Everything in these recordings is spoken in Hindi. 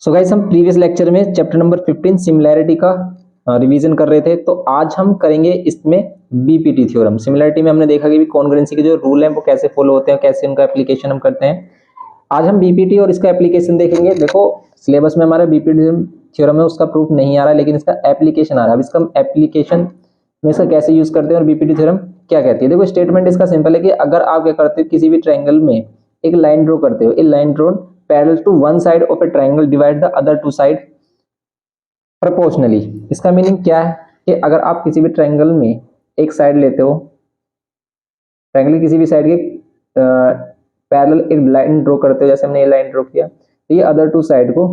सो गाइस हम प्रीवियस लेक्चर में चैप्टर नंबर 15 सिमिलैरिटी का रिवीजन कर रहे थे। तो आज हम करेंगे इसमें बीपीटी थ्योरम। सिमिलैरिटी में हमने देखा कि कॉन्ग्रुएंसी के जो रूल हैं वो कैसे फॉलो होते हैं, कैसे उनका एप्लीकेशन हम करते हैं। आज हम बीपीटी और इसका एप्लीकेशन देखेंगे। देखो सिलेबस में हमारा बीपीटी थ्योरम है उसका प्रूफ नहीं आ रहा है, लेकिन इसका एप्लीकेशन आ रहा है। अब इसका एप्लीकेशन में इसका कैसे यूज करते हैं और बीपीटी थ्योरम क्या कहती है। देखो स्टेटमेंट इसका सिंपल है कि अगर आप क्या करते हो, किसी भी ट्रायंगल में एक लाइन ड्रॉ करते हो, a line drawn parallel to one side of a triangle divide the other two side proportionally. इसका मीनिंग क्या है कि अगर आप किसी भी ट्रायंगल में एक साइड लेते हो, ट्रायंगल किसी भी साइड के पैरेलल एक लाइन ड्रॉ करते हो, जैसे हमने ये लाइन ड्रॉ किया, तो ये अदर टू साइड को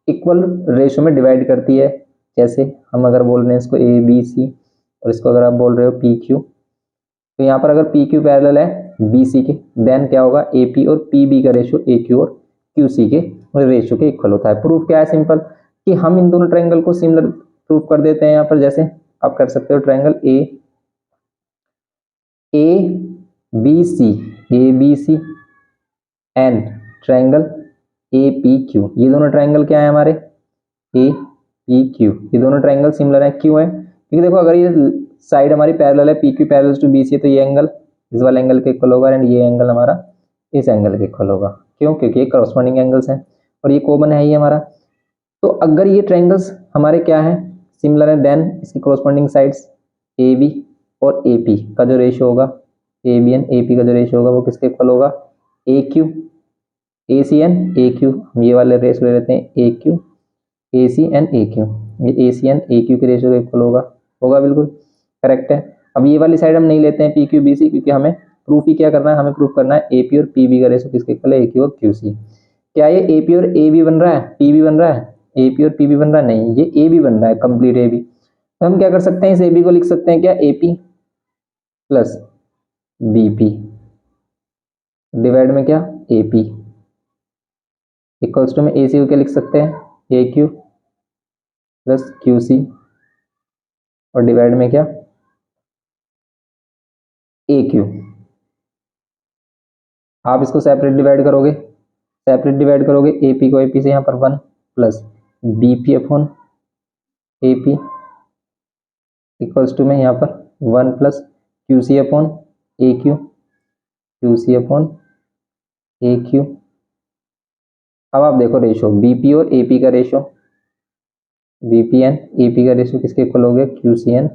इक्वल रेशियो में डिवाइड करती है। जैसे हम अगर बोल रहे हैं इसको ए बी सी और इसको अगर आप बोल रहे हो पी क्यू, तो यहाँ पर अगर पी क्यू पैरेलल है बी सी के, देन क्या होगा, ए पी और पी बी का रेशियो ए क्यू और क्यू सी के रेशियो के इक्वल होता है। प्रूफ क्या है, सिंपल कि हम इन दोनों ट्रायंगल को सिमिलर प्रूफ कर देते हैं। यहाँ पर जैसे आप कर सकते हो triangle A B C and triangle A P Q. ये दोनों ट्रायंगल क्या है हमारे, ए पी क्यू। ये दोनों ट्रायंगल सिमिलर है, क्यों है, क्योंकि देखो अगर ये साइड हमारी पैरेलल है, P Q parallel to B C, तो ये एंगल इस वाले एंगल के इक्वल होगा एंड ये एंगल हमारा इस एंगल के इक्वल होगा। क्यों, क्योंकि ये करस्पॉन्डिंग एंगल्स हैं और ये कॉमन है ये हमारा। तो अगर ये ट्रायंगल्स हमारे क्या है, सिमिलर है, देन इसकी करस्पॉन्डिंग साइड्स ए बी और ए पी का जो रेशियो होगा, A B and A P का जो रेशियो होगा वो किसके इक्वल होगा, A Q A C and A Q. हम ये वाले रेशियो ले लेते हैं, A Q A C and A Q. ये A C and A Q के रेशियो के इक्वल होगा बिल्कुल करेक्ट है। अब ये वाली साइड हम नहीं लेते हैं पी क्यू बी सी, क्योंकि हमें प्रूफ ही क्या करना है, हमें प्रूफ करना है ए पी और पी बी का रेशियो किसके इक्वल है, ए क्यू और क्यू सी। क्या ये ए पी और ए बी बन रहा है, पी बी बन रहा है, ए पी और पी बी बन रहा है, नहीं, ये ए बी बन रहा है, कंप्लीट ए बी। तो हम क्या कर सकते हैं, इस ए बी को लिख सकते हैं क्या, A P plus B P divide में क्या, ए पी इक्वल्स टू में ए सी को क्या लिख सकते हैं, ए क्यू प्लस क्यू सी और डिवाइड में क्या, ए क्यू। आप इसको सेपरेट डिवाइड करोगे, ए पी को ए पी से यहाँ पर 1 plus B P upon A P equals to में यहाँ पर 1 plus Q C upon A Q, Q C upon A Q. अब आप देखो रेशियो बी पी और ए पी का ratio, B P and A P का रेशियो किसके इक्वल हो गया, Q C and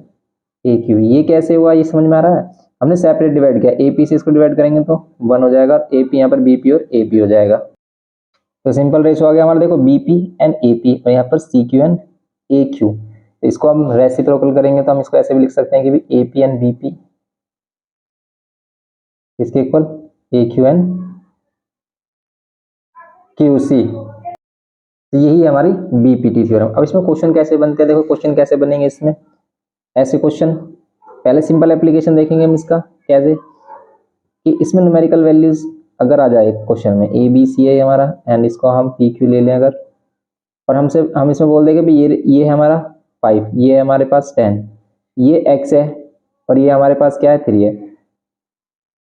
A Q. ये कैसे हुआ, ये समझ में आ रहा है, हमने सेपरेट डिवाइड किया, ए पी से इसको डिवाइड करेंगे तो 1 हो जाएगा, ए पी यहाँ पर बी पी और ए पी हो जाएगा। तो सिंपल रेशियो आ गया हमारा, देखो B P and A P और यहाँ पर C Q and A Q. इसको हम रेसिप्रोकल करेंगे तो हम इसको ऐसे भी लिख सकते हैं कि A P and B P इसके equal A Q and Q C. तो यही हमारी बीपीटी थ्योरम। अब इसमें क्वेश्चन कैसे बनते हैं, देखो क्वेश्चन कैसे बनेंगे इसमें, ऐसे क्वेश्चन पहले सिंपल एप्लीकेशन देखेंगे हम इसका कैसे, कि इसमें न्यूमेरिकल वैल्यूज अगर आ जाए क्वेश्चन में, ए बी सी है हमारा एंड इसको हम पी क्यू ले लें अगर, और हम इसमें बोल देंगे भाई ये है हमारा 5, ये है हमारे पास 10, ये x है और ये हमारे पास क्या है 3 है,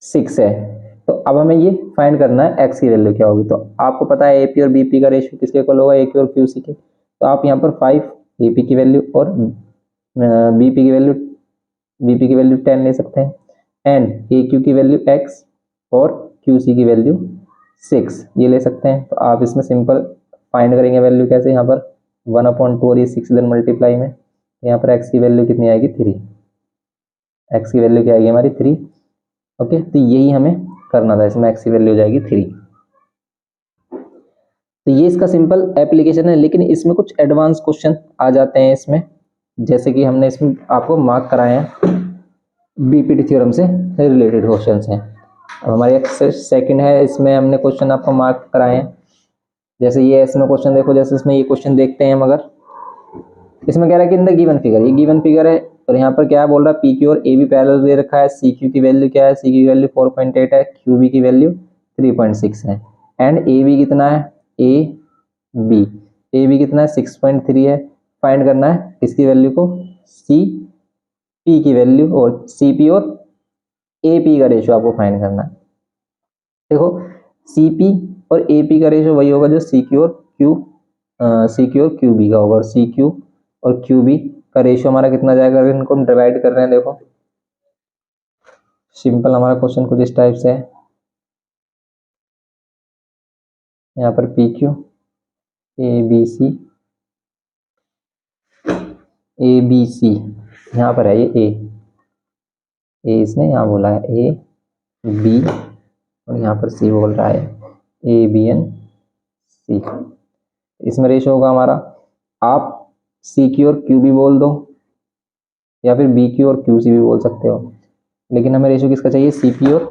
6 है। तो अब हमें ये फाइंड करना है x की वैल्यू क्या होगी। तो आपको पता है ए पी और बी पी का रेशियो किसके इक्वल होगा, ए क्यू और क्यू सी के। तो आप यहाँ पर 5 ए पी की वैल्यू और बी पी की वैल्यू 10 ले सकते हैं एंड ए क्यू की वैल्यू x और क्यू सी की वैल्यू 6 ये ले सकते हैं। तो आप इसमें सिंपल फाइंड करेंगे वैल्यू कैसे, यहाँ पर 1/2 और ये 6 इधर मल्टीप्लाई में, यहाँ पर x की वैल्यू कितनी आएगी 3, x की वैल्यू क्या आएगी हमारी 3। ओके, तो यही हमें करना था, इसमें x की वैल्यू हो जाएगी 3। तो ये इसका सिंपल एप्लीकेशन है, लेकिन इसमें कुछ एडवांस क्वेश्चन आ जाते हैं इसमें, जैसे कि हमने इसमें आपको मार्क कराए हैं बीपीटी थ्योरम से रिलेटेड क्वेश्चन हैं। अब हमारी एक्सरसाइज सेकंड है, इसमें हमने क्वेश्चन आपको मार्क कराए हैं। जैसे ये इसमें क्वेश्चन देखो, जैसे इसमें ये क्वेश्चन देखते हैं हम, अगर इसमें कह रहा है कि इन द गिवन फिगर, ये गिवन फिगर है और यहाँ पर क्या बोल रहा है, पी क्यू और ए बी पैरेलल दे रखा है, सी क्यू की वैल्यू क्या है, सी क्यू की वैल्यू 4.8 है, क्यू बी की वैल्यू 3.6 है एंड ए बी कितना है, ए बी कितना है 6.3 है। फाइंड करना है इसकी वैल्यू को, सी पी की वैल्यू और सी पी और ए पी का रेशियो आपको फाइंड करना है। देखो सी पी और ए पी का रेशियो वही होगा जो सी क्यू और क्यू सी क्यू और क्यू बी का होगा, और सी क्यू और क्यू बी का रेशियो हमारा कितना जाएगा अगर इनको हम डिवाइड कर रहे हैं। देखो सिंपल हमारा क्वेश्चन कुछ इस टाइप से है, यहाँ पर P Q A B C, A B C यहाँ पर है, ये ए इसने यहाँ बोला है ए बी, और यहाँ पर सी बोल रहा है ए बी एन सी। इसमें रेशियो होगा हमारा, आप सी क्यू और क्यू बी बोल दो या फिर बी क्यू और क्यू सी भी बोल सकते हो, लेकिन हमें रेशियो किसका चाहिए, सी पी और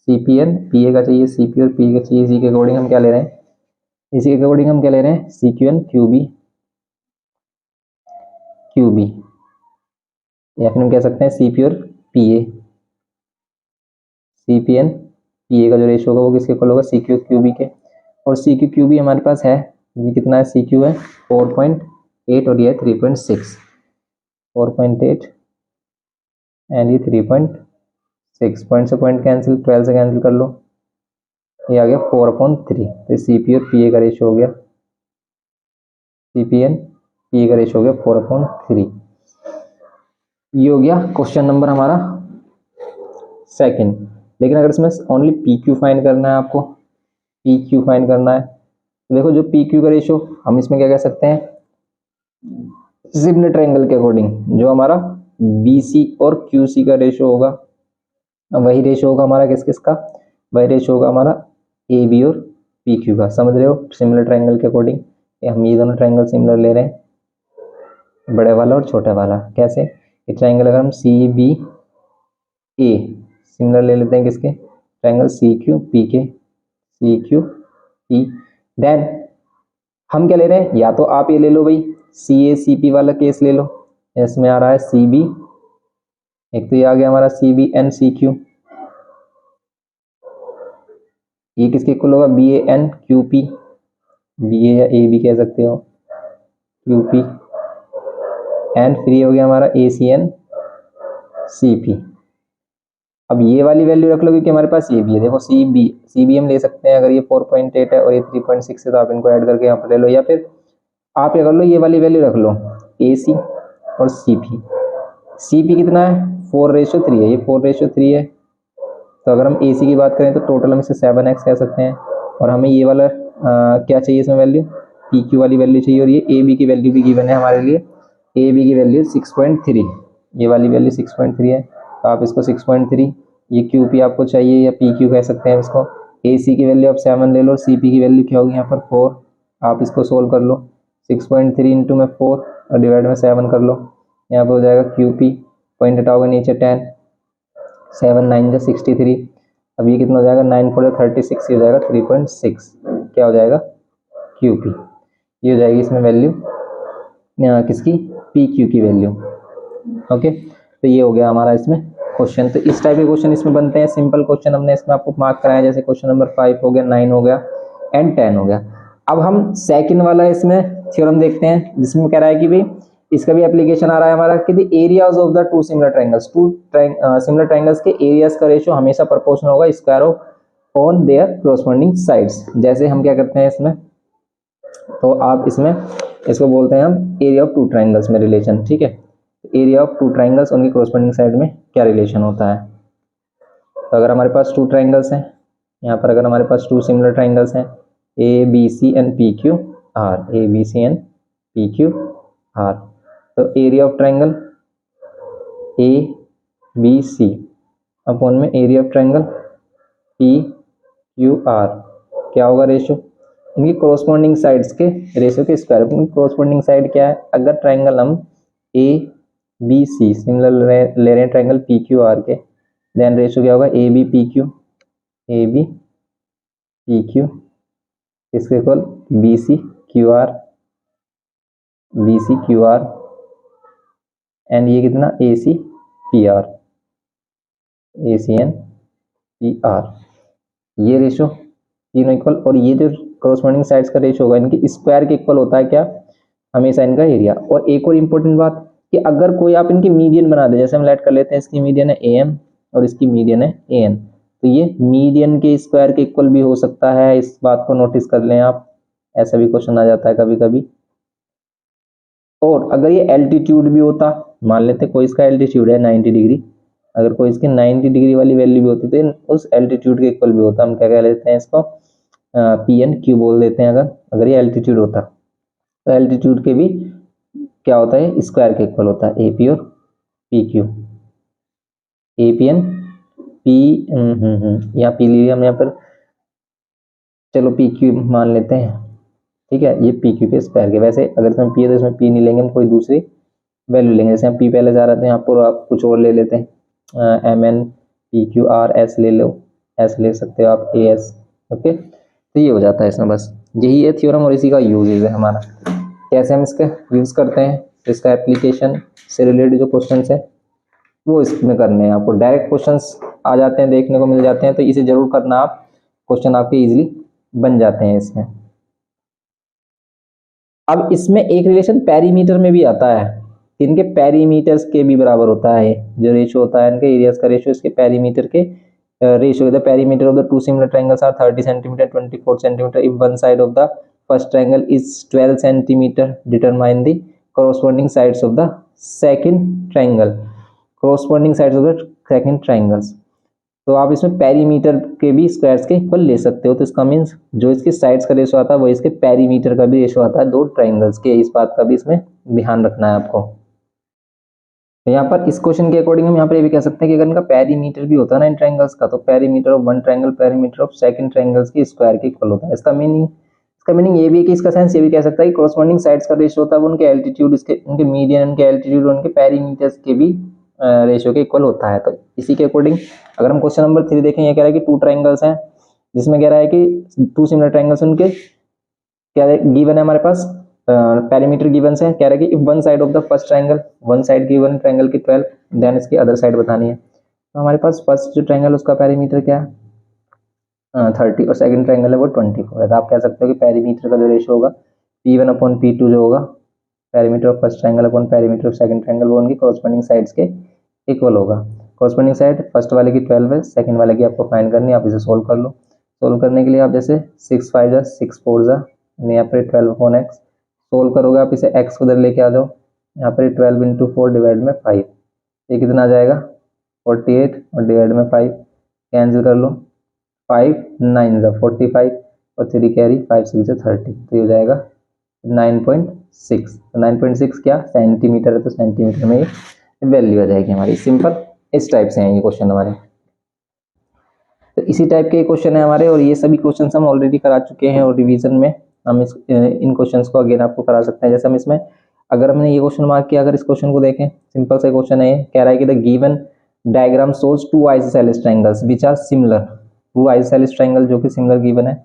C P and P A का चाहिए, सी पी और पी का चाहिए। इसी के अकॉर्डिंग हम क्या ले रहे हैं, इसी के अकॉर्डिंग हम क्या ले रहे हैं, C Q and Q B Q B, या फिर हम कह सकते हैं सी पी और P A, C P and P A का जो रेशियो होगा वो किसके इक्वल होगा, सी क्यू क्यू बी के। और सी क्यू क्यू बी हमारे पास है, ये कितना है, सी क्यू है 4.8 और ये 3.6, 4.8 एंड ये 3.6, पॉइंट से पॉइंट कैंसिल, 12 से कैंसिल कर लो, ये आ गया 4/3। तो सी पी और पी ए का रेशियो हो गया, C P and P A का रेशियो हो गया 4/3। ये हो गया क्वेश्चन नंबर हमारा सेकंड। लेकिन अगर इसमें ओनली पी क्यू फाइंड करना है, आपको पी क्यू फाइंड करना है, तो देखो जो पी क्यू का रेशियो हम इसमें क्या कह सकते हैं, सिमिलर ट्रायंगल के अकॉर्डिंग जो हमारा बी सी और क्यू सी का रेशियो होगा, वही रेशियो होगा हमारा किस किस का, वही रेशियो होगा हमारा ए बी और पी क्यू का। समझ रहे हो, सिमिलर ट्रायंगल के अकॉर्डिंग हम ये दोनों ट्रायंगल सिमिलर ले रहे हैं, बड़े वाला और छोटे वाला। कैसे, ये ट्रायंगल अगर हम सी बी ए सिमिलर ले लेते हैं किसके, ट्रायंगल सी क्यू पी के, सी क्यू पी, देन हम क्या ले रहे हैं, या तो आप ये ले लो भाई सी ए सी पी वाला केस ले लो, इसमें आ रहा है सी बी, एक तो ये आ गया हमारा C B and C Q, ये किसके इक्वल होगा, B A and Q P, B A या ए बी कह सकते हो, क्यू पी, एंड फिर ये हो गया हमारा A C N C P. अब ये वाली वैल्यू रख लो क्योंकि हमारे पास ये भी है, देखो सी बी हम ले सकते हैं, अगर ये 4.8 है और ये 3.6 है तो आप इनको ऐड करके यहाँ पर ले लो, या फिर आप क्या कर लो, ये वाली वैल्यू रख लो ए सी और सी पी कितना है 4:3 है, ये 4:3 है। तो अगर हम ए सी की बात करें तो टोटल हम इसे 7x कह सकते हैं, और हमें ये वाला क्या चाहिए इसमें वैल्यू, पी क्यू वाली वैल्यू चाहिए, और ये ए बी की वैल्यू भी गिवन है हमारे लिए, ए बी की वैल्यू 6.3, ये वाली वैल्यू 6.3 है, तो आप इसको 6.3, ये क्यू पी आपको चाहिए या पी क्यू कह सकते हैं इसको, ए सी की वैल्यू आप 7 ले लो और सी पी की वैल्यू क्या होगी यहाँ पर 4, आप इसको सोल्व कर लो, 6.3 इंटू में 4 और डिवाइड में 7 कर लो, यहाँ पर हो जाएगा क्यू पी, पॉइंट हटाओगे नीचे 10, 7 9 जा 63, अब ये कितना हो जाएगा 9 4 36, ये हो जाएगा 3.6, क्या हो जाएगा क्यू पी, ये हो जाएगी इसमें वैल्यू किसकी, पी क्यू की वैल्यू। ओके, तो ये हो गया हमारा इसमें क्वेश्चन। तो इस टाइप के क्वेश्चन इसमें बनते हैं, सिंपल क्वेश्चन हमने इसमें आपको मार्क कराया, जैसे क्वेश्चन नंबर 5 हो गया, 9 हो गया एंड 10 हो गया। अब हम सेकंड वाला इसमें थ्योरम देखते हैं, जिसमें कह रहा है कि भाई इसका भी एप्लीकेशन आ रहा है हमारा कि the areas of the two similar triangles, similar triangles के एरियाज का रेशियो हमेशा प्रोपोर्शनल होगा square of on their corresponding sides. जैसे हम क्या करते हैं इसमें, तो आप इसमें इसको बोलते हैं हम एरिया ऑफ टू ट्रायंगल्स में रिलेशन, ठीक है, एरिया ऑफ टू ट्रायंगल्स उनकी कॉरस्पॉन्डिंग साइड में क्या रिलेशन होता है। तो अगर हमारे पास टू ट्रायंगल्स हैं, यहाँ पर अगर हमारे पास टू सिमिलर ट्रायंगल्स हैं A B C and P Q R, A B C and P Q R, तो area of triangle A B C upon में area of triangle P Q R क्या होगा रेशियो, इनकी कॉरस्पॉन्डिंग साइड्स के रेशियो के स्क्वायर। इनकी कॉरस्पॉन्डिंग साइड क्या है, अगर ट्रायंगल हम ए बी सी सिमिलर ले रहे हैं ट्रायंगल पी क्यू आर के, देन रेशियो क्या होगा A B P Q, A B P Q इसके equal B C Q R, B C Q R and ये कितना A C P R, A C and P R, ये रेशियो तीनों इक्वल। और ये जो कॉरस्पॉन्डिंग साइड्स का रेशियो होगा इनकी स्क्वायर के इक्वल होता है क्या, हमेशा इनका एरिया। और एक और इम्पोर्टेंट बात कि अगर कोई आप इनकी मीडियन बना दे, जैसे हम लेट कर लेते हैं इसकी मीडियन है ए एम और इसकी मीडियन है ए एन, तो ये मीडियन के स्क्वायर के इक्वल भी हो सकता है, इस बात को नोटिस कर लें आप। ऐसा भी क्वेश्चन आ जाता है कभी कभी। और अगर ये एल्टीट्यूड भी होता, मान लेते कोई इसका एल्टीट्यूड है 90 डिग्री, अगर कोई इसकी 90 डिग्री वाली वैल्यू भी होती तो उस एल्टीट्यूड के इक्वल भी होता, हम क्या कह लेते हैं इसको, पी एन क्यू बोल देते हैं। अगर ये एल्टीट्यूड होता तो एल्टीट्यूड के भी क्या होता है, स्क्वायर के इक्वल होता है, ए पी और P Q, A P and P, यहाँ पी लिया हम यहाँ पर, चलो पी क्यू मान लेते हैं, ठीक है, ये पी क्यू के स्क्वायर के। वैसे अगर इसमें पी है तो इसमें पी नहीं लेंगे, हम कोई दूसरी वैल्यू लेंगे। जैसे हम पी पहले जा रहे थे, यहाँ पर आप कुछ और ले लेते हैं, M N P Q R S ले लो, एस ले सकते हो आप, ए एस, ओके। तो ये हो जाता है इसमें, बस यही है थ्योरम और इसी का यूजेज है हमारा। कैसे हम इसका यूज़ करते हैं, इसका एप्लीकेशन से रिलेटेड जो क्वेश्चन है वो इसमें करने हैं। आपको डायरेक्ट क्वेश्चंस आ जाते हैं, देखने को मिल जाते हैं, तो इसे जरूर करना, आप क्वेश्चन आपके इजीली बन जाते हैं इसमें। अब इसमें एक रिलेशन पेरीमीटर में भी आता है, इनके पेरीमीटर्स के भी बराबर होता है, जो रेशियो होता है इनके एरियाज का रेशियो इसके पेरीमीटर के ratio. The perimeter of the two similar triangles are 30 centimetre 24 centimetre if one side of the first triangle is 12 centimetre, determine the corresponding sides of the second triangle, corresponding sides of the second triangles। तो आप इसमें पेरीमीटर के भी स्क्वायर्स के इक्वल ले सकते हो। तो इसका मीन्स जो इसकी साइड्स का रेशो आता है वो इसके पेरीमीटर का भी रेशो आता है दो ट्राइंगल्स के, इस बात का भी इसमें ध्यान रखना है आपको। तो यहाँ पर इस क्वेश्चन के अकॉर्डिंग हम यहाँ पर ये भी कह सकते हैं कि अगर इनका पेरीमीटर भी होता है ना इन ट्राइंगल्स का, तो perimeter of one triangle perimeter of second triangles की स्क्वायर के इक्वल होता है। इसका मीनिंग ये भी है कि इसका सेंस ये भी कह सकता है कि कॉरस्पॉन्डिंग साइड्स का रेशियो होता है वो उनके एल्टीट्यूड, इसके उनके मीडियन, उनके एल्टीट्यूड, उनके पेरीमीटर्स के भी रेशियो के इक्वल होता है। तो इसी के अकॉर्डिंग अगर हम क्वेश्चन नंबर 3 देखें, ये कह रहा है कि टू ट्राइंगल्स हैं, जिसमें कह रहा है कि टू सिमिलर ट्राइंगल्स, उनके क्या गिवन है हमारे पास, पेरीमीटर गिवन है। कह रहा है कि if one side of the first triangle, one side given triangle की 12, देन इसकी अदर साइड बतानी है। तो हमारे पास फर्स्ट जो ट्राइंगल उसका पेरीमीटर क्या है, 30, और सेकंड ट्राइंगल है वो 24 है। तो आप कह सकते हो कि पेरीमीटर का जो रेशियो होगा P1/P2 जो होगा, perimeter of first triangle upon perimeter of second triangle, वो उनकी कॉरस्पॉन्डिंग साइड्स के इक्वल होगा। कॉरस्पॉन्डिंग साइड फर्स्ट वाले की 12 है, सेकंड वाले की आपको फाइंड करनी है। आप इसे सोल्व कर लो। सोल्व करने के लिए आप जैसे 6 5 जा 6 4 जा, यहाँ पर 12/x सोल्व करोगे आप, इसे x को उधर लेके आ जाओ, यहाँ पर 12 × 4 डिवाइड में 5, ये कितना आ जाएगा 48, और डिवाइड में 5 कैंसिल कर लो, 5 9 जा 45, और 3 कैरी, 5 6 जा 30, तो ये हो जाएगा 9.6। तो 9.6 क्या सेंटीमीटर है, तो सेंटीमीटर में वैल्यू आ जाएगी हमारी। सिंपल इस टाइप से हैं ये क्वेश्चन हमारे। तो इसी टाइप के क्वेश्चन है हमारे, और ये सभी क्वेश्चन हम ऑलरेडी करा चुके हैं, और रिवीजन में हम इन क्वेश्चंस को अगेन आपको करा सकते हैं। जैसे हम इसमें अगर हमने ये क्वेश्चन मार्क किया, अगर इस क्वेश्चन को देखें, सिंपल सा क्वेश्चन है, कह रहा है कि the given diagram shows two isosceles triangles which are similar, two isosceles triangle जो कि सिमिलर गिवन है,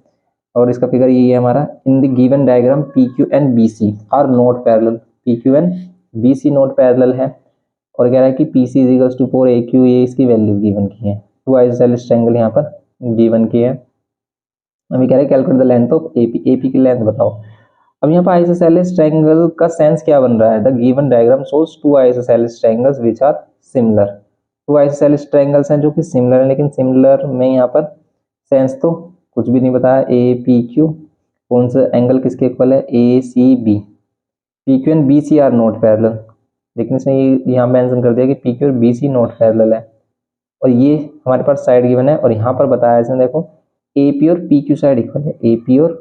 और इसका फिगर यही है हमारा। In the given diagram P Q and B C are not parallel, P Q and B C not parallel है, और कह रहा है कि P C is to 4 A Q, ये इसकी वैल्यूज गिवन की है। टू आइसोसेलेस ट्रायंगल यहाँ पर गिवन की है। अभी कह रहे हैं calculate the length of AP, AP की लेंथ बताओ। अब यहाँ पर आइसोसेलेस ट्रायंगल का सेंस क्या बन रहा है, the given diagram shows two isosceles triangles which are similar, two isosceles triangles हैं जो कि सिमिलर है, लेकिन सिमिलर में यहाँ पर सेंस तो कुछ भी नहीं बताया। ए पी क्यू कौन सा एंगल किसके इक्वल है, A C B, P Q and B C are not parallel, लेकिन इसने ये यहाँ मेंशन कर दिया कि पी क्यू और बी सी नॉट पैरेलल है, और ये हमारे पास साइड गिवन है, और यहाँ पर बताया इसने देखो ए पी और पी क्यू साइड इक्वल है, ए पी और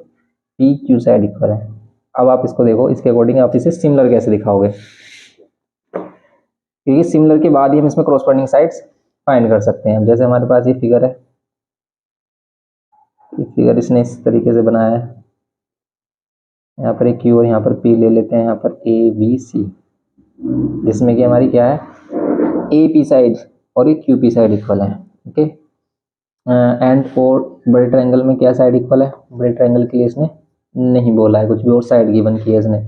पी क्यू साइड इक्वल है। अब आप इसको देखो, इसके अकॉर्डिंग आप इसे सिमिलर कैसे दिखाओगे, क्योंकि सिमिलर के बाद ही हम इसमें क्रॉसपॉन्डिंग साइड्स फाइंड कर सकते हैं। जैसे हमारे पास ये फिगर है, ये फिगर इसने इस तरीके से बनाया है, यहाँ पर एक क्यू और यहाँ पर पी ले लेते हैं, यहाँ पर ए बी सी, जिसमें कि हमारी क्या है ए पी साइड और एक क्यू पी साइड इक्वल है, ओके। एंड और बड़े ट्रायंगल में क्या साइड इक्वल है, बड़े ट्रायंगल के लिए इसने नहीं बोला है कुछ भी, और साइड गिवन की है इसने।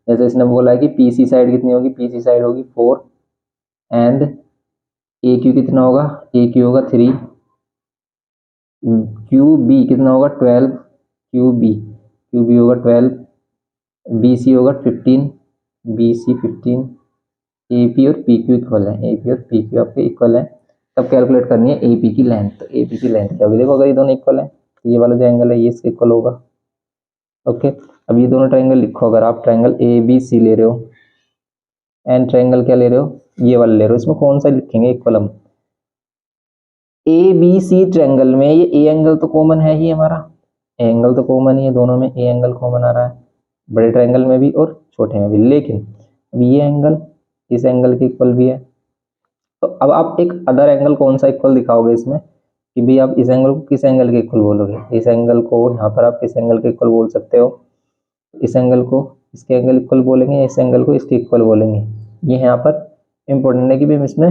जैसे इसने बोला है कि पी सी साइड कितनी होगी, पी सी साइड होगी 4, एंड ए क्यू कितना होगा, ए क्यू होगा 3, क्यू बी कितना होगा 12, क्यू बी होगा 12, बी सी होगा 15, बी सी 15, ए पी और पी क्यू इक्वल है, ए पी और पी क्यू आपके इक्वल है। तब कैलकुलेट करनी है ए पी की लेंथ। तो ए पी की लेंथ क्या होगी, देखो अगर ये दोनों इक्वल है तो ये वाला जो एंगल है ये इसके इक्वल होगा, ओके, अब ये दोनों ट्रायंगल लिखो। अगर आप ट्रायंगल ए बी सी ले रहे हो एंड ट्रायंगल क्या ले रहे हो, ये वाला ले रहे हो, इसमें कौन सा लिखेंगे इक्वल हम? ए बी सी ट्रायंगल में ये ए एंगल तो कॉमन है ही हमारा, ए एंगल तो कॉमन ही है, दोनों में ए एंगल कॉमन आ रहा है, बड़े ट्रायंगल में भी और छोटे में भी। लेकिन अब ये एंगल इस एंगल के इक्वल भी है, तो अब आप एक अदर एंगल कौन सा इक्वल दिखाओगे इसमें कि भाई आप इस एंगल को किस एंगल के इक्वल बोलोगे? इस एंगल को यहाँ पर आप किस एंगल के इक्वल बोल सकते हो? इस एंगल को इसके एंगल इक्वल बोलेंगे, इस एंगल को इसके इक्वल बोलेंगे। ये यहाँ पर इंपॉर्टेंट है कि भाई हम इसमें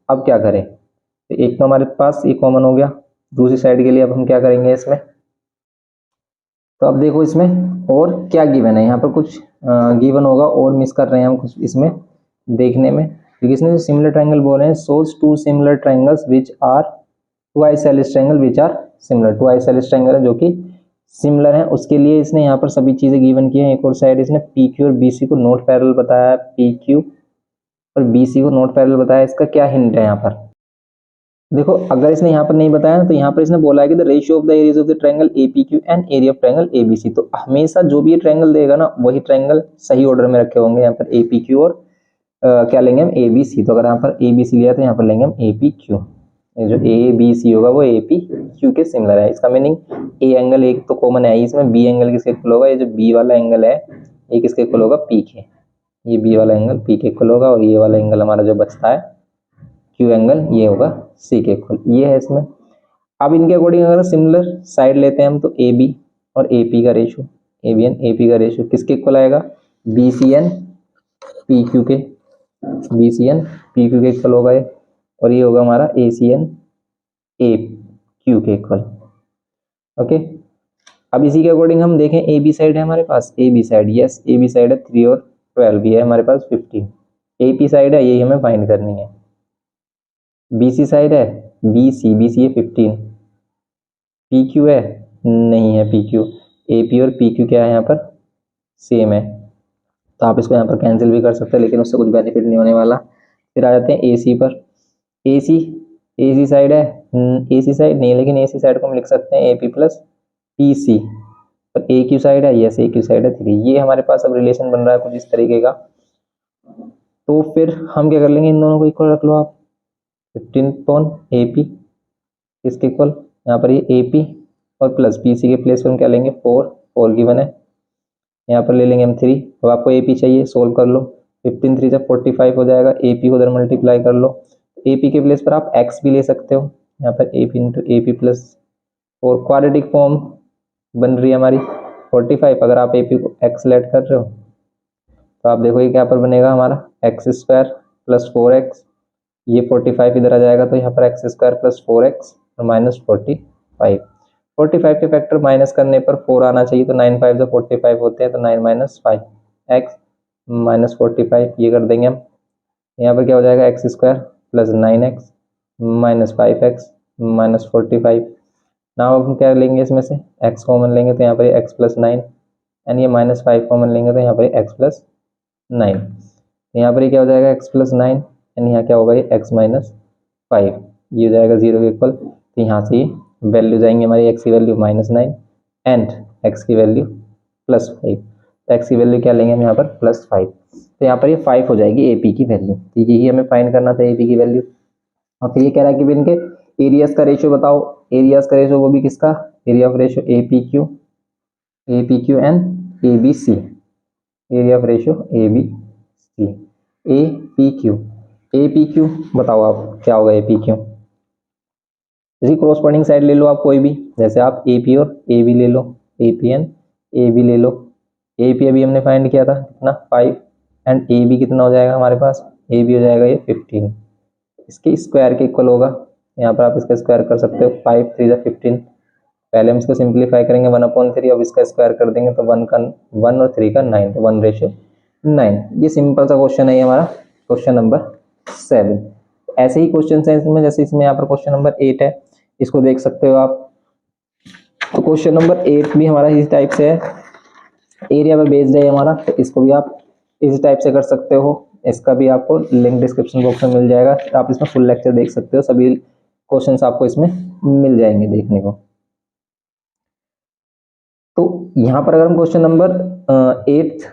अब क्या करें। तो एक तो हमारे पास ये कॉमन हो गया, दूसरी साइड के लिए अब हम क्या करेंगे इसमें? तो अब देखो इसमें और क्या गिवन है, यहाँ पर कुछ गिवन होगा और मिस कर रहे हैं हम कुछ इसमें देखने में, क्योंकि इसने जो सिमिलर ट्रायंगल बोल रहे हैं, shows two similar triangles which are two isosceles triangle which are similar. Two isosceles triangle है जो कि सिमिलर है, उसके लिए इसने यहाँ पर सभी चीजें गिवन की हैं। एक और साइड इसने पी क्यू और बी सी को नॉट पैरेलल बताया है, पी क्यू और बी सी को नॉट पैरेलल बताया। इसका क्या हिंट है यहाँ पर? देखो अगर इसने यहाँ पर नहीं बताया तो यहाँ पर इसने बोला है कि the ratio of the areas of the triangle एपीक्यू and area of triangle ABC. तो हमेशा जो भी ये ट्रायंगल देगा ना वही ट्रायंगल सही ऑर्डर में रखे होंगे। यहाँ पर एपीक्यू और क्या लेंगे हम? एबीसी। तो अगर यहाँ पर एबीसी लिया तो यहाँ पर लेंगे हम एपीक्यू। जो ए बी सी होगा वो ए पी क्यू के सिमिलर है। इसका मीनिंग ए एंगल एक तो कॉमन है इसमें, बी एंगल किसके इक्वल होगा? ये जो बी वाला एंगल है ये किसके इक्वल होगा? पी के। ये बी वाला एंगल पी के इक्वल होगा और ये वाला एंगल हमारा जो बचता है क्यू एंगल ये होगा सी के इक्वल। ये है इसमें। अब इनके अकॉर्डिंग अगर सिमिलर साइड लेते हैं हम तो ए बी और ए पी का ratio, A B and A P का रेशियो किसके इक्वल आएगा? B C and P Q के, B C and P Q के इक्वल होगा ये, और ये होगा हमारा A C and A Q के इक्वल। ओके, अब इसी के अकॉर्डिंग हम देखें ए बी साइड है हमारे पास, A B side, yes A B side है 3 और 12, भी है हमारे पास 15। ए पी साइड है यही हमें फाइंड करनी है। बी सी साइड है बी सी है 15। पी क्यू है नहीं है पी क्यू। ए पी और पी क्यू क्या है यहाँ पर? सेम है, तो आप इसको यहाँ पर कैंसिल भी कर सकते हैं लेकिन उससे कुछ बेनिफिट नहीं होने वाला। फिर आ जाते हैं ए सी पर। ए सी साइड है, ए सी साइड नहीं, लेकिन ए सी साइड को हम लिख सकते हैं A P plus P C. और ए क्यू साइड है, यस ए क्यू साइड है 3। ये हमारे पास अब रिलेशन बन रहा है कुछ इस तरीके का। तो फिर हम क्या कर लेंगे, इन दोनों को इक्वल रख लो आप। 15 पॉन ए पी किसके इक्वल? यहाँ पर ये ए पी और प्लस पी सी के प्लेस पर हम क्या लेंगे? 4 गिवन है, यहाँ पर ले लेंगे हम 3। तो आपको ए पी चाहिए, सोल्व कर लो। 15 3 जब 45 हो जाएगा, ए पी को उधर मल्टीप्लाई कर लो। ए पी के प्लेस पर आप एक्स भी ले सकते हो, यहाँ पर A P into A P plus 4 quadratic form बन रही है हमारी 45। अगर आप ए पी को एक्स लेट कर रहे हो तो आप देखो ये क्या पर बनेगा हमारा एक्स स्क्वायर प्लस 4x। ये 45 इधर आ जाएगा तो यहाँ पर एक्स स्क्वायर प्लस 4x और माइनस 45। 45 के फैक्टर माइनस करने पर 4 आना चाहिए, तो 9 5 जो 45 होते हैं, तो 9 माइनस 5 एक्स माइनस 45 ये कर देंगे हम। यहाँ पर क्या हो जाएगा? X square plus 9x minus 5x minus 45। ना अब हम क्या लेंगे इसमें से? x कॉमन लेंगे तो यहाँ पर x प्लस 9 एंड ये माइनस 5 कॉमन लेंगे तो यहाँ पर x प्लस 9। यहाँ पर क्या हो जाएगा? x प्लस 9 एंड यहाँ क्या होगा? ये x माइनस 5। ये हो जाएगा 0 के इक्वल। तो यहाँ से वैल्यू जाएंगे हमारी, x की वैल्यू माइनस 9 एंड x की वैल्यू प्लस 5। तो x की वैल्यू क्या लेंगे हम यहाँ पर? प्लस 5। तो यहाँ पर ये 5 हो जाएगी ए पी की वैल्यू। तो यही हमें फाइंड करना था ए पी की वैल्यू। और फिर ये कह रहा है कि इनके एरियाज का रेशियो बताओ। एरियाज का रेशियो वो भी किसका? Area of ratio A P Q and A B C. Area of ratio A B C, A P Q बताओ आप क्या होगा ए पी क्यू। इसी क्रॉसपोंडिंग साइड ले लो आप कोई भी, जैसे आप ए पी और ए बी ले लो, A P and A B ले लो। ए पी अभी हमने फाइंड किया था कितना? 5 एंड ए बी कितना हो जाएगा हमारे पास? ए बी हो जाएगा ये 15। इसके स्क्वायर के इक्वल होगा, यहाँ पर आप इसका स्क्वायर कर सकते हो। 5 3 15। पहले हम इसको सिंप्लीफाई करेंगे 1/3, अब इसका स्क्वायर कर देंगे तो 1 और 3 का 9, तो 1/9। ये सिंपल सा क्वेश्चन है हमारा, क्वेश्चन नंबर 7। ऐसे ही क्वेश्चन है इसमें, जैसे इसमें यहाँ पर क्वेश्चन नंबर 8 है, इसको देख सकते हो आप। तो क्वेश्चन नंबर 8 भी हमारा इस टाइप से है, एरिया पर बेस्ड है हमारा, तो इसको भी आप इस टाइप से कर सकते हो। इसका भी आपको लिंक डिस्क्रिप्शन बॉक्स में मिल जाएगा, आप इसमें फुल लेक्चर देख सकते हो, सभी क्वेश्चंस आपको इसमें मिल जाएंगे देखने को। तो यहाँ पर अगर हम क्वेश्चन नंबर 8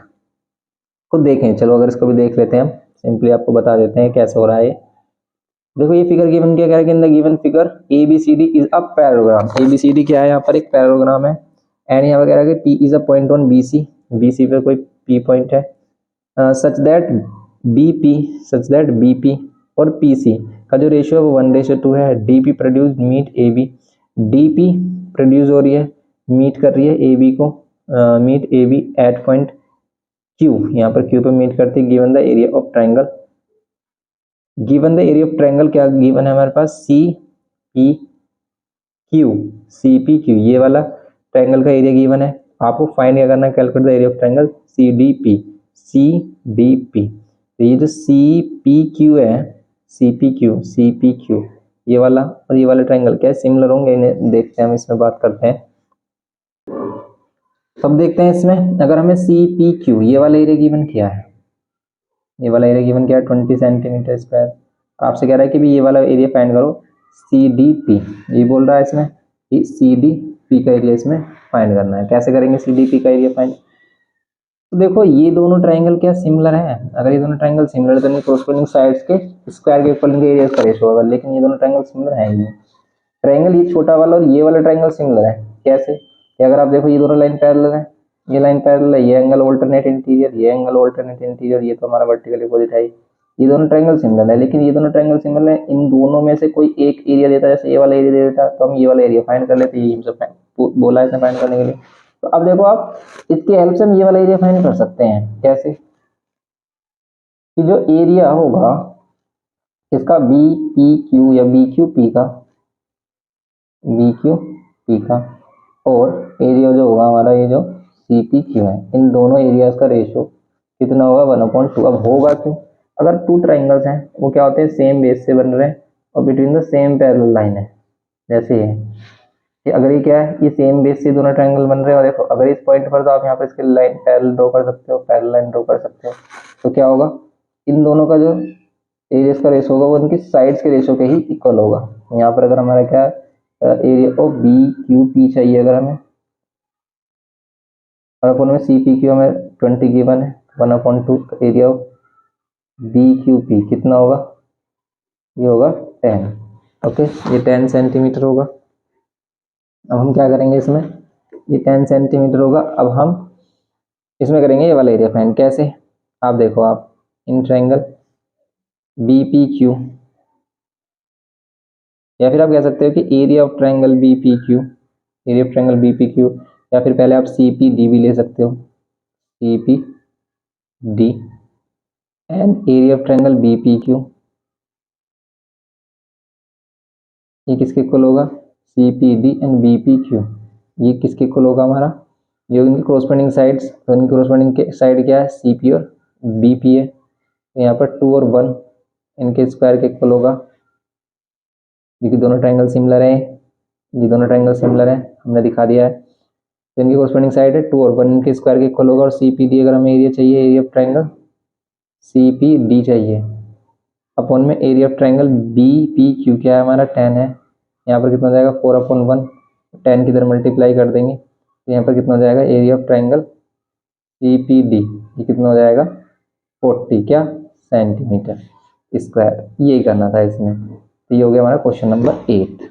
को देखें, चलो अगर इसको भी देख लेते हैं, हम सिंपली आपको बता देते हैं कैसे हो रहा है। देखो ये फिगर गिवन क्या कह रहा है कि in the given figure ABCD is a parallelogram. ABCD क्या है, यहाँ पर एक पैराग्राम है। एंड यहाँ पर कह रहा है कि P is a point on BC, BC पे कोई P पॉइंट है। सच दैट BP और PC का जो रेशियो है वो 1:2 है। DP produce meet AB, DP produce हो रही है, मीट कर रही है AB को, meet AB at point Q, यहाँ पर Q पे मीट करती है। Given the area of triangle, given the area of triangle क्या गिवन है हमारे पास, CPQ, ये वाला ट्राइंगल का एरिया गिवन है। आपको फाइंड क्या करना है, calculate the area of triangle CDP। तो ये जो CPQ है, CPQ ये वाला और ये वाला ट्राइंगल क्या है, सिमिलर होंगे। इन्हें देखते हैं, हम इसमें बात करते हैं। अब देखते हैं इसमें, अगर हमें CPQ ये वाला एरिया गिवन किया है, ये वाला एरिया गिवन क्या है 20 सेंटीमीटर स्क्वायर। आपसे कह रहा है कि भी ये वाला एरिया फाइंड करो CDP, ये बोल रहा है इसमें कि CDP का एरिया इसमें फाइंड करना है। कैसे करेंगे CDP का एरिया फाइंड, तो देखो ये दोनों ट्राइंगल क्या सिमिलर है। अगर ये दोनों ट्राइंगल सिमिलर है तो इनके कोरस्पोंडिंग साइड्स के स्क्वायर के इक्वल इनके एरिया का रेशियो होगा, लेकिन ये दोनों ट्राइंगल सिमिलर है ही। ट्राइंगल ये छोटा वाला और ये वाला ट्राइंगल सिमिलर है। कैसे कि अगर आप देखो ये दोनों लाइन पैरेलल है, ये लाइन पैरेलल है, ये एंगल ऑल्टरनेट इंटीरियर, ये एंगल ऑल्टरनेट इंटीरियर, ये तो हमारा वर्टिकल अपोजिट है। ये दोनों ट्राइंगल सिमिलर है, लेकिन ये दोनों ट्राइंगल सिमिलर है, इन दोनों में से कोई एक एरिया देता है, जैसे ये वाला एरिया दे देता है तो हम ये वाला एरिया फाइंड कर लेते हैं। ये हमसे बोला है इसने फाइंड करने के लिए। तो अब देखो आप इसके हेल्प से हम ये वाला एरिया फाइंड कर सकते हैं। कैसे कि जो एरिया होगा इसका BPQ या BQP का और एरिया जो होगा हमारा ये जो CPQ है, इन दोनों एरियाज का रेशियो कितना होगा 1/2। अब होगा क्यों, अगर टू ट्राइंगल्स हैं वो क्या होते हैं, सेम बेस से बन रहे हैं और between the same parallel line है। जैसे ये अगर ये क्या है, ये सेम बेस से दोनों ट्राइंगल बन रहे हैं। और देखो अगर इस पॉइंट पर तो आप यहाँ पर इसके लाइन पैरेलल ड्रॉ कर सकते हो, पैरेलल लाइन ड्रॉ कर सकते हो। तो क्या होगा, इन दोनों का जो एरियाज का रेशियो होगा वो उनकी साइड्स के रेशियो के ही इक्वल होगा। यहाँ पर अगर हमारा क्या एरिया ऑफ BQP चाहिए, अगर हमें और अपन में CPQ हमें 20 गिवन है, 1/2 एरिया ऑफ BQP कितना होगा, ये होगा 10। ओके, ये 10 सेंटीमीटर होगा। अब हम क्या करेंगे इसमें, ये 10 सेंटीमीटर होगा। अब हम इसमें करेंगे ये वाला एरिया फाइंड। कैसे, आप देखो आप इन ट्राइंगल BPQ, या फिर आप कह सकते हो कि area of triangle BPQ, area of triangle BPQ, या फिर पहले आप CPD भी ले सकते हो, CPD and area of triangle BPQ, ये किसके इक्वल होगा, CPD एंड BPQ, ये किसके इक्वल होगा हमारा, ये इनकी कोरस्पोंडिंग साइड्स, तो इनकी कोरस्पोंडिंग साइड क्या है CP और BP है। तो यहाँ पर 2 और 1 इनके स्क्वायर के इक्वल होगा, क्योंकि दोनों ट्राइंगल सिमिलर है, ये दोनों ट्राइंगल सिमिलर है, हमने दिखा दिया है। तो इनकी कोरस्पोंडिंग साइड है 2 और 1 इनके स्क्वायर के इक्वल होगा। और CPD अगर हमें एरिया चाहिए, एरिया ऑफ ट्राइंगल CPD चाहिए अपॉन में एरिया ऑफ ट्राइंगल BPQ क्या है हमारा 10 है। यहाँ पर कितना हो जाएगा 4/1, 10 की इधर मल्टीप्लाई कर देंगे तो यहाँ पर कितना हो जाएगा एरिया ऑफ ट्राइंगल CPD, ये कितना हो जाएगा 40 क्या सेंटीमीटर स्क्वायर। यही करना था इसमें। तो ये हो गया हमारा क्वेश्चन नंबर 8।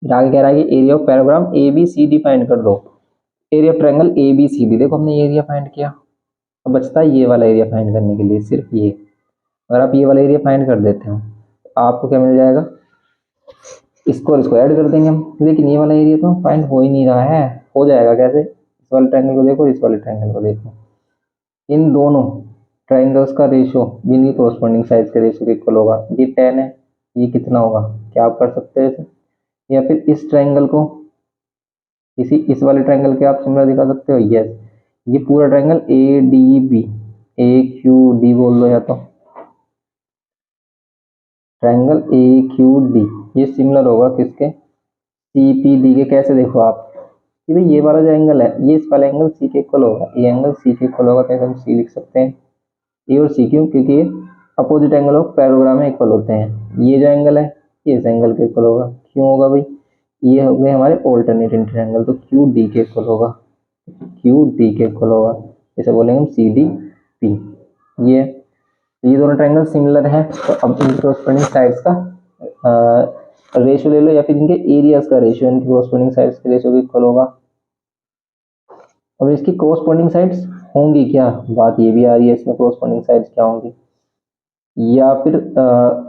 फिर आगे कह रहा है कि एरिया ऑफ पैराग्राम ABCD फाइंड कर दो। एरिया ऑफ ट्राइंगल ABCD, देखो हमने ये एरिया फाइंड किया, अब बचता है ये वाला एरिया फाइंड करने के लिए सिर्फ ये। अगर आप ये वाला एरिया फाइंड कर देते हो तो आपको क्या मिल जाएगा, इसको और इसको ऐड कर देंगे हम। लेकिन ये वाला एरिया तो फाइंड हो ही नहीं रहा है। हो जाएगा कैसे, इस वाले ट्राइंगल को देखो, इस वाले ट्राइंगल को देखो, इन दोनों ट्राइंगल्स का रेशियो इनकी कोरस्पोंडिंग साइड्स के रेशियो के इक्वल होगा। ये 10 है, ये कितना होगा, क्या आप कर सकते हैं इसे, या फिर इस ट्राइंगल को इस वाले ट्राइंगल के आप सिमिलर दिखा सकते हो। यस, ये पूरा ट्राइंगल ADB, AQD बोल दो, या तो ट्राइंगल AQD ये सिमिलर होगा किसके, CPD के। कैसे देखो आप कि भाई ये वाला जो एंगल है ये इस वाला एंगल C के इक्वल होगा, ये एंगल C के इक्वल होगा, तो हम C लिख सकते हैं। ए और C क्यों, क्योंकि ये अपोजिट एंगल ऑफ पैराग्राम में इक्वल होते हैं। ये जो एंगल है ये इस एंगल के इक्वल होगा। क्यों होगा भाई, ये हो गए हमारे ऑल्टरनेट ट्रायंगल, तो QD के इक्वल होगा। क्यू डी के इक्वल होगा, इसे बोलेंगे हम सी डी पी। ये दोनों ट्रायंगल सिमिलर हैं, तो अब इनकी कोरस्पोंडिंग साइड्स का रेशियो ले लो, या फिर इनके एरियाज का रेशियो इनकी कोरस्पोंडिंग साइड्स के रेशियो भी इक्वल होगा। अब इसकी कोरस्पोंडिंग साइड्स होंगी क्या, बात ये भी आ रही है इसमें, कोरस्पोंडिंग साइड्स क्या होंगी, या फिर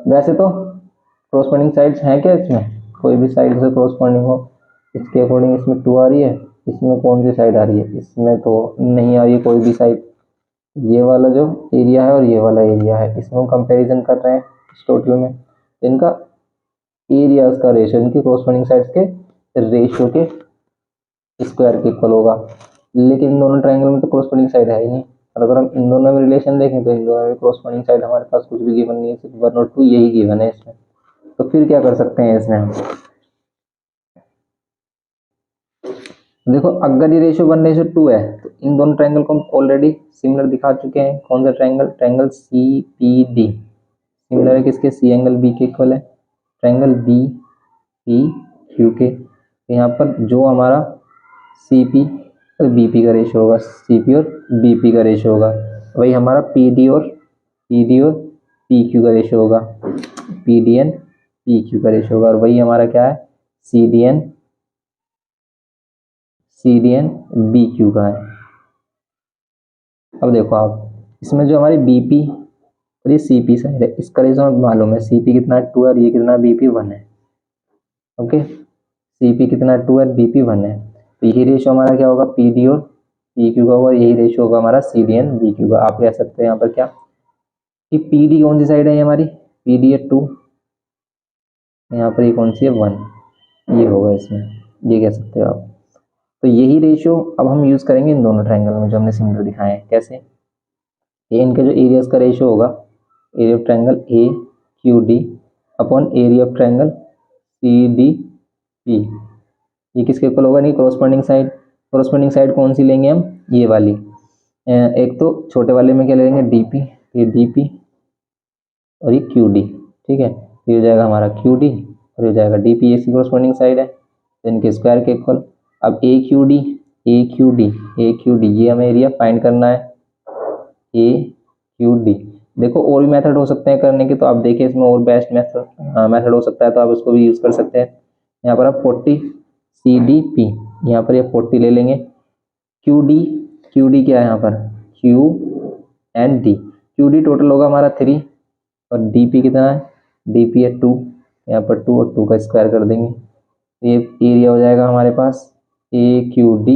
वैसे तो कोरस्पोंडिंग साइड्स हैं क्या इसमें, कोई भी साइड से कोरस्पोंडिंग हो इसके अकॉर्डिंग इसमें 2 आ रही है, इसमें कौन सी साइड आ रही है, इसमें तो नहीं आ रही है कोई भी साइड। ये वाला जो एरिया है और ये वाला एरिया है, इसमें हम कंपैरिजन कर रहे हैं इस टोटल में, तो इनका एरियाज का रेशियो इनकी कोरस्पोंडिंग साइड्स के रेशियो के स्क्वायर के इक्वल होगा। लेकिन इन दोनों ट्रायंगल में तो कोरस्पोंडिंग साइड है ही नहीं, और अगर हम इन दोनों में रिलेशन देखें तो इन दोनों में कोरस्पोंडिंग साइड हमारे पास कुछ भी गिवन नहीं है, सिर्फ 1 और 2 यही गिवन है इसमें। तो फिर क्या कर सकते हैं इसमें हम, देखो अगर ये रेशियो 1:2 है तो इन दोनों ट्रायंगल को हम ऑलरेडी सिमिलर दिखा चुके हैं। कौन सा triangle, triangle C P D similar है किसके, सी एंगल बी के इक्वल है, ट्रायंगल बी पी क्यू के। यहाँ पर जो हमारा सी पी और बी पी का रेशियो होगा, सी पी और बी पी का रेशियो होगा, वही हमारा पी डी और पी क्यू का रेशियो होगा, P D and P Q का रेशियो होगा, और वही हमारा क्या है, C D and B Q का है। अब देखो आप इसमें जो हमारी बी पी और ये सी पी साइड है, इसका रेशियो हमें मालूम है, सी पी कितना 2 है और ये कितना बी पी 1 है। ओके, सी पी कितना 2 है, बी पी 1 है, तो यही रेशियो हमारा क्या होगा, पी डी और पी क्यू का होगा, यही रेशियो होगा हमारा C D and B Q का। आप कह सकते हैं यहाँ पर क्या कि पी डी कौन सी साइड है, ये हमारी पी डी है 2, यहाँ पर ये कौन सी है 1, ये होगा इसमें, ये कह सकते हो आप। तो यही रेशियो अब हम यूज़ करेंगे इन दोनों ट्रायंगल में जो हमने सिमिलर दिखाए हैं। कैसे, ये इनके जो एरियाज का रेशियो होगा, area of triangle A Q D upon area of triangle C D P, ये किसके इक्वल होगा, नहीं कोरस्पोंडिंग साइड कौन सी लेंगे हम, ये वाली। एक तो छोटे वाले में क्या लेंगे, डी पी, ये डी पी और ये क्यू डी, ठीक है, ये हो जाएगा हमारा क्यू डी और ये हो जाएगा डी पी, इसकी कोरस्पोंडिंग साइड है, तो इनके स्क्वायर के इक्वल। अब ए क्यू डी ये हमें एरिया फाइंड करना है, ए क्यू डी। देखो और भी मेथड हो सकते हैं करने के, तो आप देखिए इसमें और बेस्ट मेथड हो सकता है, तो आप उसको भी यूज़ कर सकते हैं। यहाँ पर आप 40 सी डी पी, यहाँ पर ये 40 ले लेंगे, क्यू डी क्या है यहाँ पर, Q and D, Q D total होगा हमारा 3 और डी पी कितना है, डी पी है 2, यहाँ पर 2 और 2 का स्क्वायर कर देंगे, ये एरिया हो जाएगा हमारे पास ए क्यू डी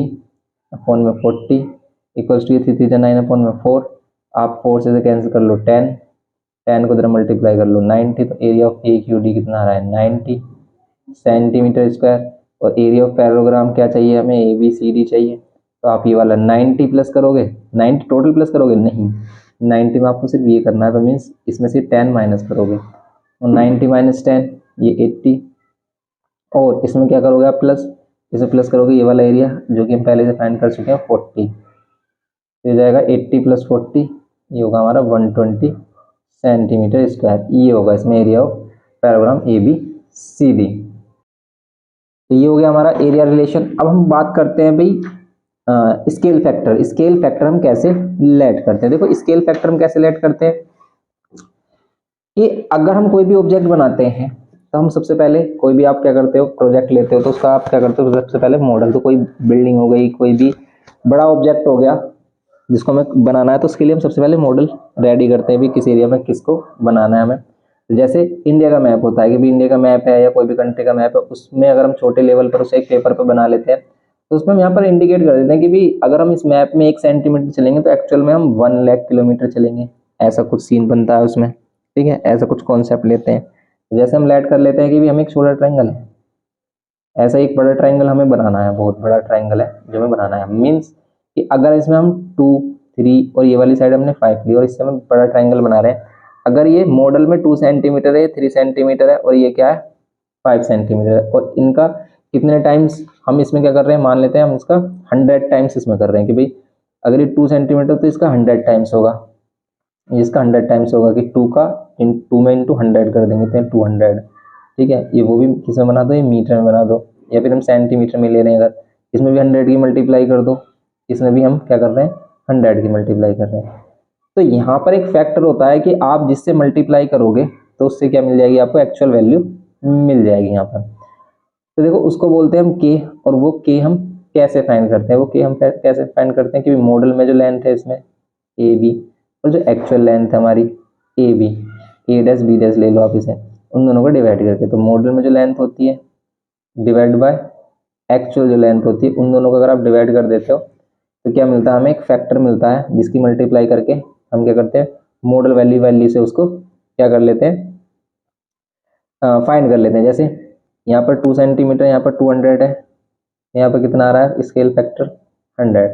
अपॉन में 40 इक्वल्स टू 3 3 9 अपॉन में 4, आप 4 से कैंसिल कर लो 10 को इधर मल्टीप्लाई कर लो 90, तो area of A Q D कितना आ रहा है 90 सेंटीमीटर स्क्वायर। और एरिया ऑफ पैरेललोग्राम क्या चाहिए हमें, ए बी सी डी चाहिए, तो आप ये वाला 90 प्लस करोगे, 90 टोटल प्लस करोगे, नहीं 90 में आपको सिर्फ ये करना है, तो मीन्स इसमें से 10 माइनस करोगे, और 90 माइनस 10 ये 80, और इसमें क्या करोगे आप प्लस, इसे प्लस करोगे ये वाला एरिया जो कि हम पहले से फाइंड कर चुके हैं 40, तो जाएगा 80 प्लस 40, ये होगा हमारा 120 सेंटीमीटर स्क्वायर, ये होगा इसमें area of parallelogram A B C D. तो ये हो गया हमारा एरिया रिलेशन। अब हम बात करते हैं भाई स्केल फैक्टर हम कैसे लेट करते हैं। देखो स्केल फैक्टर हम कैसे लेट करते हैं कि अगर हम कोई भी ऑब्जेक्ट बनाते हैं तो हम सबसे पहले, कोई भी आप क्या करते हो प्रोजेक्ट लेते हो तो उसका आप क्या करते हो, सबसे पहले मॉडल, तो कोई बिल्डिंग हो गई, कोई भी बड़ा ऑब्जेक्ट हो गया जिसको हमें बनाना है, तो उसके लिए हम सबसे पहले मॉडल रेडी करते हैं भी किस एरिया में किसको बनाना है हमें। तो जैसे इंडिया का मैप होता है कि भी इंडिया का मैप है या कोई भी कंट्री का मैप है, उसमें अगर हम छोटे लेवल पर उसे एक पेपर पर बना लेते हैं तो उसमें हम यहाँ पर इंडिकेट कर देते हैं कि भी अगर हम इस मैप में 1 सेंटीमीटर चलेंगे तो एक्चुअल में हम 1 लाख किलोमीटर चलेंगे, ऐसा कुछ सीन बनता है उसमें, ठीक है, ऐसा कुछ कॉन्सेप्ट लेते हैं। तो जैसे हम लेट कर लेते हैं कि भी हमें एक छोटा ट्रायंगल है, ऐसा एक बड़ा ट्रायंगल हमें बनाना है, बहुत बड़ा ट्रायंगल है जो हमें बनाना है, मीन्स कि अगर इसमें हम 2 3 और ये वाली साइड हमने 5 ली और इससे हम बड़ा ट्रायंगल बना रहे हैं, अगर ये मॉडल में 2 सेंटीमीटर है, 3 सेंटीमीटर है और ये क्या है 5 सेंटीमीटर है, और इनका कितने टाइम्स हम इसमें क्या कर रहे हैं, मान लेते हैं हम इसका 100 टाइम्स इसमें कर रहे हैं कि भाई अगर ये 2 सेंटीमीटर तो इसका 100 टाइम्स होगा, इसका 100 टाइम्स होगा कि 2 का 2 में इंटू 100 कर देंगे तो 200, ठीक है। ये वो भी किसमें बना दो, ये मीटर में बना दो, या फिर हम सेंटीमीटर में ले रहे हैं अगर, इसमें भी 100 की मल्टीप्लाई कर दो इसमें भी हम क्या कर रहे हैं 100 की मल्टीप्लाई कर रहे हैं। तो यहाँ पर एक फैक्टर होता है कि आप जिससे मल्टीप्लाई करोगे तो उससे क्या मिल जाएगी आपको एक्चुअल वैल्यू मिल जाएगी यहाँ पर। तो देखो उसको बोलते हैं हम के, और वो के हम कैसे फाइंड करते हैं, वो के हम कैसे फाइंड करते हैं कि मॉडल में जो लेंथ है इसमें ए बी, और जो एक्चुअल लेंथ है हमारी A B, A dash B dash ले लो आप इसे, उन दोनों को डिवाइड करके, तो मॉडल में जो लेंथ होती है डिवाइड बाय एक्चुअल जो लेंथ होती है, उन दोनों को अगर आप डिवाइड कर देते हो तो क्या मिलता है हमें एक फैक्टर मिलता है, जिसकी मल्टीप्लाई करके हम क्या करते हैं मॉडल वैल्यू से उसको क्या कर लेते हैं फाइंड कर लेते हैं। जैसे यहाँ पर 2 सेंटीमीटर, यहाँ पर 200 है, यहाँ पर कितना आ रहा है स्केल फैक्टर 100,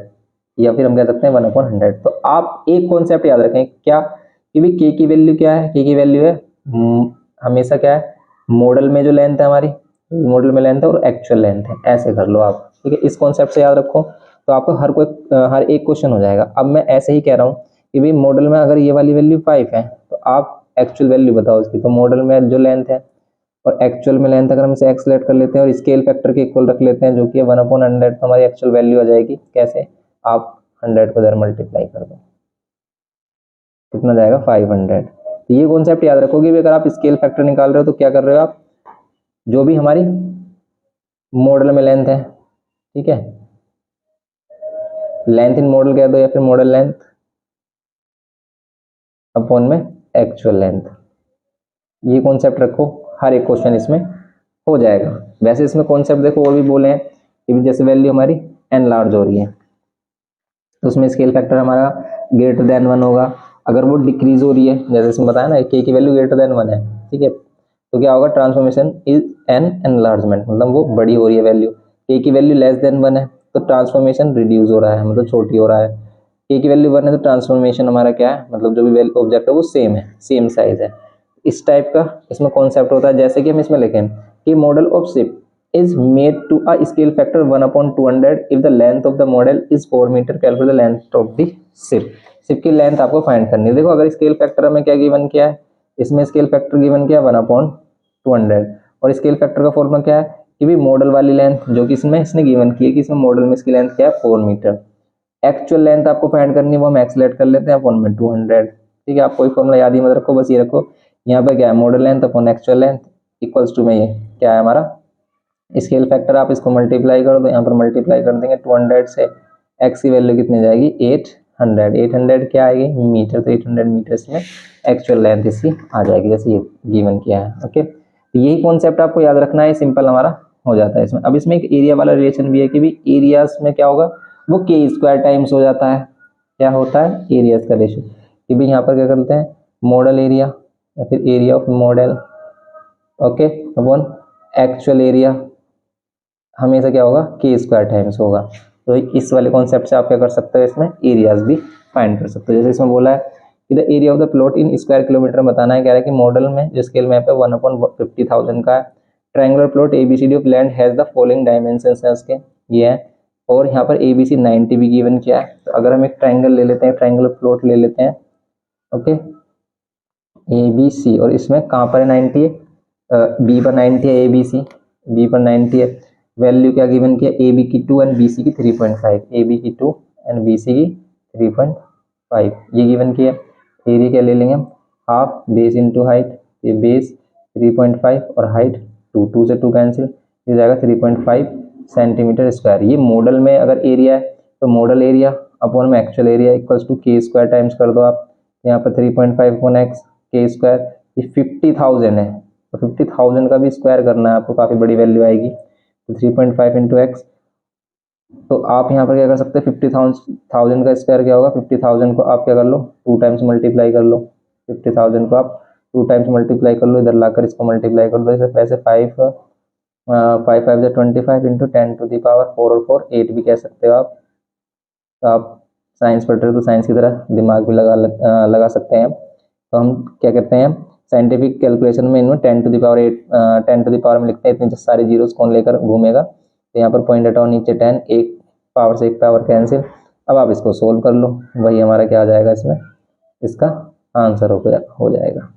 या फिर हम कह सकते हैं 1/100। तो आप एक कॉन्सेप्ट याद रखें क्या कि भाई के की वैल्यू क्या है, के की वैल्यू है हमेशा क्या है मॉडल में जो लेंथ है हमारी, मॉडल में लेंथ है और एक्चुअल लेंथ है, ऐसे कर लो आप, ठीक है। इस कॉन्सेप्ट से याद रखो तो आपको हर एक क्वेश्चन हो जाएगा। अब मैं ऐसे ही कह रहा हूँ कि भाई मॉडल में अगर ये वाली वैल्यू 5 है तो आप एक्चुअल वैल्यू बताओ उसकी, तो मॉडल में जो लेंथ है और एक्चुअल में लेंथ अगर हम इसे एक्सलेट कर लेते हैं और स्केल फैक्टर के इक्वल रख लेते हैं जो कि 1/100, तो हमारी एक्चुअल वैल्यू आ जाएगी कैसे, आप 100 को इधर मल्टीप्लाई कर दो, कितना जाएगा 500। तो ये कॉन्सेप्ट याद रखोगे भी, अगर आप स्केल फैक्टर निकाल रहे हो तो क्या कर रहे हो आप, जो भी हमारी मॉडल में लेंथ है, ठीक है, लेंथ इन मॉडल कह दो या फिर मॉडल लेंथ अपॉन में एक्चुअल लेंथ, ये कॉन्सेप्ट रखो, हर एक क्वेश्चन इसमें हो जाएगा। वैसे इसमें कॉन्सेप्ट देखो और भी बोले हैं कि जैसे वैल्यू हमारी n लार्ज हो रही है तो उसमें स्केल फैक्टर हमारा ग्रेटर देन 1 होगा। अगर वो डिक्रीज हो रही है, जैसे इसमें बताया ना के की वैल्यू ग्रेटर देन 1 है, ठीक है, तो क्या होगा ट्रांसफॉर्मेशन इज एन एनलार्जमेंट, मतलब वो बड़ी हो रही है वैल्यू। के की वैल्यू लेस देन 1 है तो ट्रांसफॉर्मेशन रिड्यूस हो रहा है, मतलब छोटी हो रहा है। के की वैल्यू 1 है तो ट्रांसफॉर्मेशन हमारा क्या है, मतलब जो भी ऑब्जेक्ट है वो सेम है, सेम साइज है। इस टाइप का इसमें कॉन्सेप्ट होता है। जैसे कि हम इसमें लिखें कि model of ship is made to a scale factor 1/200 if the length of the model is 4 metre, calculate the length of the ship. Ship की लेंथ आपको फाइंड करनी है। देखो अगर स्केल फैक्टर हमें क्या गिवन किया है, इसमें स्केल फैक्टर गिवन किया है 1/200, और स्केल फैक्टर का फॉर्मूला क्या है कि भी मॉडल वाली लेंथ जो कि इसमें इसने गिवन की है कि इसमें मॉडल में इसकी लेंथ क्या है 4 मीटर। एक्चुअल लेंथ आपको फाइंड करनी है, वो हम एक्सलेट कर लेते हैं अपॉन में 200, ठीक है। आप कोई फॉर्मूला याद ही मत रखो, बस ये रखो यहाँ पर क्या है model length upon actual length equals to में ये क्या है हमारा स्केल फैक्टर। आप इसको मल्टीप्लाई कर दो, यहाँ पर मल्टीप्लाई कर देंगे 200 से, एक्स की वैल्यू कितनी जाएगी 800, 800 क्या आएगी मीटर, तो 800 मीटर्स में एक्चुअल लेंथ इसकी आ जाएगी जैसे ये गिवन किया है, ओके। तो यही कॉन्सेप्ट आपको याद रखना है, सिंपल हमारा हो जाता है इसमें। अब इसमें एक एरिया वाला रिलेशन भी है कि भी एरियाज में क्या होगा वो के स्क्वायर टाइम्स हो जाता है, क्या होता है एरियाज का रेशियो, कि भाई यहाँ पर क्या करते हैं मॉडल एरिया या फिर area of model, okay, upon actual area हमेशा क्या होगा के स्क्वायर टाइम्स होगा। तो इस वाले कॉन्सेप्ट से आप क्या कर सकते हो इसमें एरियाज भी फाइंड कर सकते हो। जैसे इसमें बोला है कि the area of the plot in square kilometre बताना है, कह रहा है कि मॉडल में जो स्केल मैप है 1/50,000 का है। Triangular plot A B C D of land has the following dimensions है उसके, ये है, और यहाँ पर एबीसी 90 भी गिवन किया है। तो अगर हम एक ट्रायंगल ले लेते हैं, ट्रायंगुलर प्लॉट ले लेते हैं, ओके, एबीसी, और इसमें कहाँ पर है 90 है, बी पर 90 है, एबीसी बी पर 90 है। वैल्यू क्या गिवन किया ए बी की 2 एंड बी सी की 3.5, ए बी की 2 एंड बी सी की 3.5 ये गिवन किया। एरिया क्या ले लेंगे हम हाफ बेस इंटू हाइट, ये बेस 3.5 और हाइट 2, 2 से 2 कैंसिल, ये जाएगा 3.5 सेंटीमीटर स्क्वायर। ये मॉडल में अगर एरिया है तो मॉडल एरिया अपॉन में एक्चुअल एरिया इक्वल्स टू के स्क्वायर टाइम्स कर दो आप, यहाँ पर 3.5 अपॉन एक्स के स्क्वायर, ये 50,000 है तो 50,000 का भी स्क्वायर करना है आपको, काफ़ी बड़ी वैल्यू आएगी। तो 3.5 इंटू एक्स, तो आप यहाँ पर क्या कर सकते हैं 50,000 का स्क्वायर क्या होगा, 50,000 को आप क्या कर लो 2 टाइम्स मल्टीप्लाई कर लो, 50,000 को आप 2 टाइम्स मल्टीप्लाई कर लो, इधर लाकर इसको मल्टीप्लाई कर दो। इसे वैसे 5 5 5 25 इंटू 10 टू द पावर 4 और 4 8 भी कह सकते हो आप। तो आप साइंस पढ़ रहे हो तो साइंस की तरह दिमाग भी लगा सकते हैं। तो हम क्या करते हैं साइंटिफिक कैलकुलेशन में इनमें 10 to the power 8 10 to the power में लिखते हैं, इतने सारे जीरोस कौन लेकर घूमेगा, तो यहाँ पर पॉइंट हटाओ, नीचे 10, एक पावर से एक पावर कैंसिल। अब आप इसको सोल्व कर लो, वही हमारा क्या आ जाएगा इसमें इसका आंसर हो जाएगा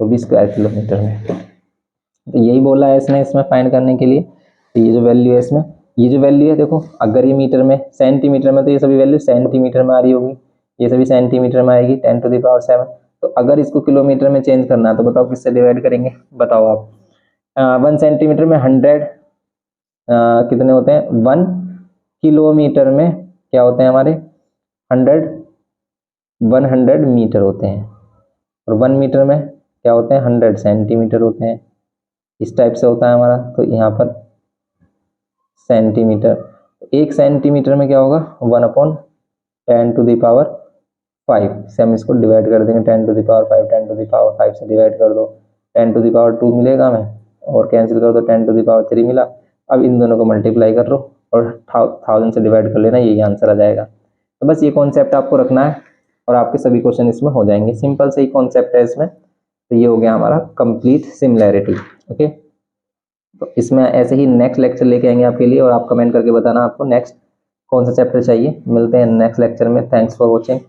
वो भी स्क्वायर किलोमीटर में। तो यही बोला है इसने इसमें फाइंड करने के लिए, तो ये जो वैल्यू है इसमें ये जो वैल्यू है देखो, अगर ये मीटर में, सेंटीमीटर में, तो ये सभी वैल्यू सेंटीमीटर में आ रही होगी, ये सभी सेंटीमीटर में आएगी 10⁻7। तो अगर इसको किलोमीटर में चेंज करना है तो बताओ किससे डिवाइड करेंगे, बताओ आप। 1 सेंटीमीटर में 100 कितने होते हैं, 1 किलोमीटर में क्या होते हैं हमारे 100 मीटर होते हैं, और 1 मीटर में क्या होते हैं 100 सेंटीमीटर होते हैं। इस टाइप से होता है हमारा। तो यहाँ पर सेंटीमीटर, 1 सेंटीमीटर में क्या होगा 1/10⁵ से हम इसको डिवाइड कर देंगे 10⁵ 10⁵ से डिवाइड कर दो, 10⁻2 मिलेगा हमें, और कैंसिल कर दो 10⁻3 मिला। अब इन दोनों को मल्टीप्लाई कर लो और 1000 से डिवाइड कर लेना, यही आंसर आ जाएगा। तो बस ये कॉन्सेप्ट आपको रखना है और आपके सभी क्वेश्चन इसमें हो जाएंगे। सिंपल से ही कॉन्सेप्ट है इसमें। तो ये हो गया हमारा कंप्लीट सिमिलैरिटी। ओके, तो इसमें ऐसे ही नेक्स्ट लेक्चर लेके आएंगे आपके लिए, और आप कमेंट करके बताना आपको नेक्स्ट कौन सा चैप्टर चाहिए। मिलते हैं नेक्स्ट लेक्चर में। Thanks for watching.